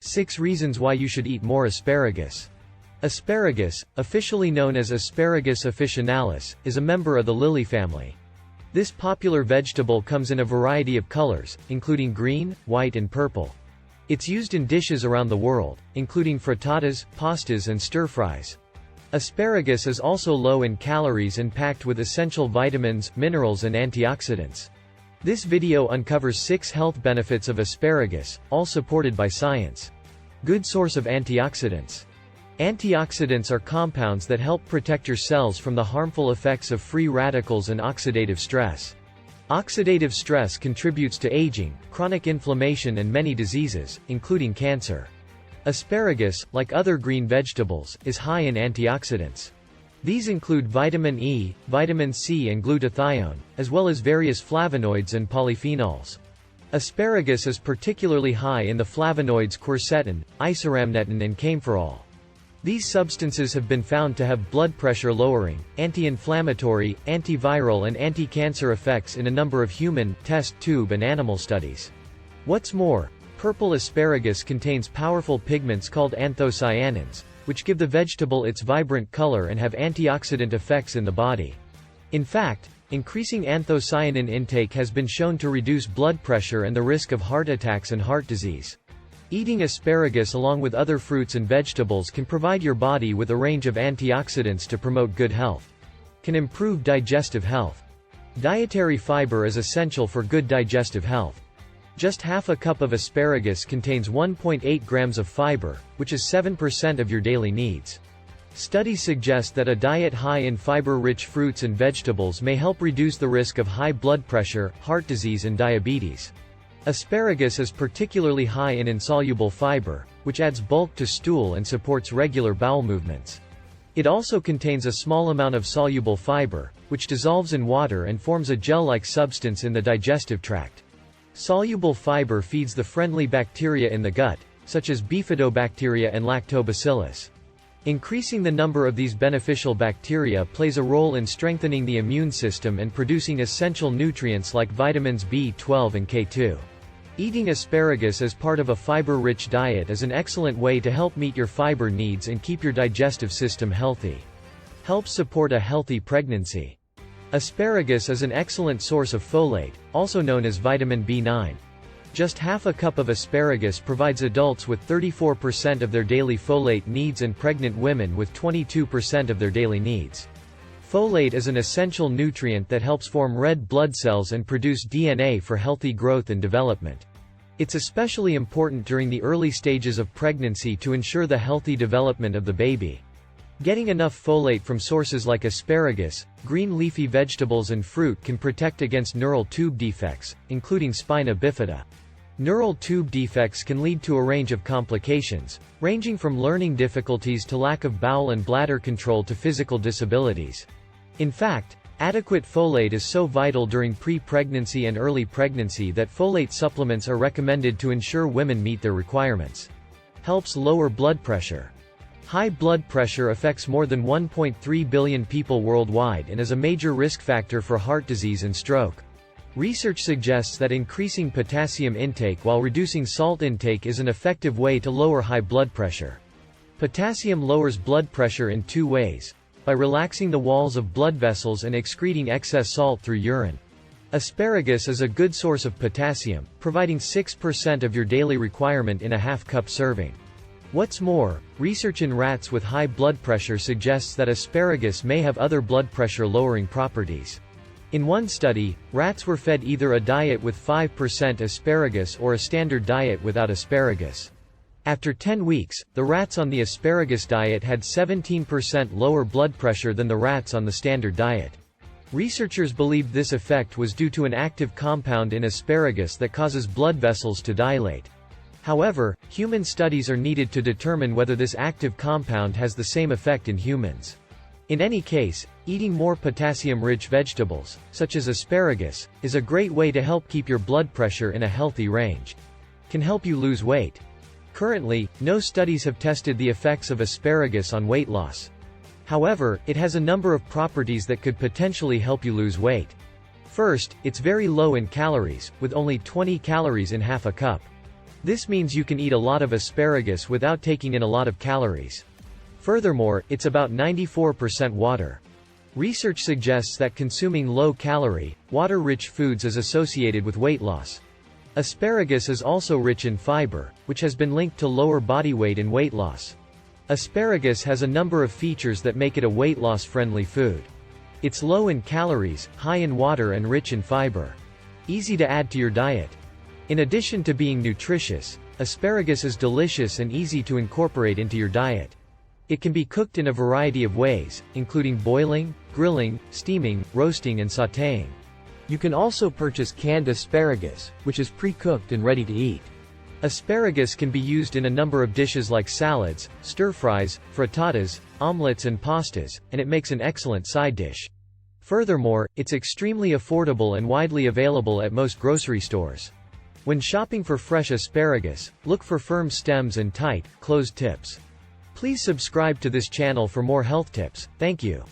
6 reasons why you should eat more asparagus. Asparagus, officially known as Asparagus officinalis, is a member of the lily family. This popular vegetable comes in a variety of colors, including green, white and purple. It's used in dishes around the world, including frittatas, pastas and stir-fries. Asparagus is also low in calories and packed with essential vitamins, minerals and antioxidants. This video uncovers 6 health benefits of asparagus, all supported by science. Good source of antioxidants. Antioxidants are compounds that help protect your cells from the harmful effects of free radicals and oxidative stress. Oxidative stress contributes to aging, chronic inflammation and many diseases, including cancer. Asparagus, like other green vegetables, is high in antioxidants. These include vitamin E, vitamin C and glutathione, as well as various flavonoids and polyphenols. Asparagus is particularly high in the flavonoids quercetin, isoramnettin and kaempferol. These substances have been found to have blood pressure lowering, anti-inflammatory, antiviral and anti-cancer effects in a number of human, test tube and animal studies. What's more, purple asparagus contains powerful pigments called anthocyanins, which give the vegetable its vibrant color and have antioxidant effects in the body. In fact, increasing anthocyanin intake has been shown to reduce blood pressure and the risk of heart attacks and heart disease. Eating asparagus along with other fruits and vegetables can provide your body with a range of antioxidants to promote good health. Can improve digestive health. Dietary fiber is essential for good digestive health. Just half a cup of asparagus contains 1.8 grams of fiber, which is 7% of your daily needs. Studies suggest that a diet high in fiber-rich fruits and vegetables may help reduce the risk of high blood pressure, heart disease and diabetes. Asparagus is particularly high in insoluble fiber, which adds bulk to stool and supports regular bowel movements. It also contains a small amount of soluble fiber, which dissolves in water and forms a gel-like substance in the digestive tract. Soluble fiber feeds the friendly bacteria in the gut, such as bifidobacteria and lactobacillus. Increasing the number of these beneficial bacteria plays a role in strengthening the immune system and producing essential nutrients like vitamins B12 and K2. Eating asparagus as part of a fiber-rich diet is an excellent way to help meet your fiber needs and keep your digestive system healthy. Helps support a healthy pregnancy. Asparagus is an excellent source of folate, also known as vitamin B9. Just half a cup of asparagus provides adults with 34% of their daily folate needs and pregnant women with 22% of their daily needs. Folate is an essential nutrient that helps form red blood cells and produce DNA for healthy growth and development. It's especially important during the early stages of pregnancy to ensure the healthy development of the baby. Getting enough folate from sources like asparagus, green leafy vegetables and fruit can protect against neural tube defects, including spina bifida. Neural tube defects can lead to a range of complications, ranging from learning difficulties to lack of bowel and bladder control to physical disabilities. In fact, adequate folate is so vital during pre-pregnancy and early pregnancy that folate supplements are recommended to ensure women meet their requirements. Helps lower blood pressure. High blood pressure affects more than 1.3 billion people worldwide and is a major risk factor for heart disease and stroke. Research suggests that increasing potassium intake while reducing salt intake is an effective way to lower high blood pressure. Potassium lowers blood pressure in 2 ways: by relaxing the walls of blood vessels and excreting excess salt through urine. Asparagus is a good source of potassium, providing 6% of your daily requirement in a half-cup serving. What's more, research in rats with high blood pressure suggests that asparagus may have other blood pressure-lowering properties. In one study, rats were fed either a diet with 5% asparagus or a standard diet without asparagus. After 10 weeks, the rats on the asparagus diet had 17% lower blood pressure than the rats on the standard diet. Researchers believed this effect was due to an active compound in asparagus that causes blood vessels to dilate. However, human studies are needed to determine whether this active compound has the same effect in humans. In any case, eating more potassium-rich vegetables, such as asparagus, is a great way to help keep your blood pressure in a healthy range. Can help you lose weight. Currently, no studies have tested the effects of asparagus on weight loss. However, it has a number of properties that could potentially help you lose weight. First, it's very low in calories, with only 20 calories in half a cup. This means you can eat a lot of asparagus without taking in a lot of calories. Furthermore, it's about 94% water. Research suggests that consuming low-calorie, water-rich foods is associated with weight loss. Asparagus is also rich in fiber, which has been linked to lower body weight and weight loss. Asparagus has a number of features that make it a weight loss-friendly food. It's low in calories, high in water and rich in fiber. Easy to add to your diet. In addition to being nutritious, asparagus is delicious and easy to incorporate into your diet. It can be cooked in a variety of ways, including boiling, grilling, steaming, roasting and sautéing. You can also purchase canned asparagus, which is pre-cooked and ready to eat. Asparagus can be used in a number of dishes like salads, stir-fries, frittatas, omelets and pastas, and it makes an excellent side dish. Furthermore, it's extremely affordable and widely available at most grocery stores. When shopping for fresh asparagus, look for firm stems and tight, closed tips. Please subscribe to this channel for more health tips. Thank you.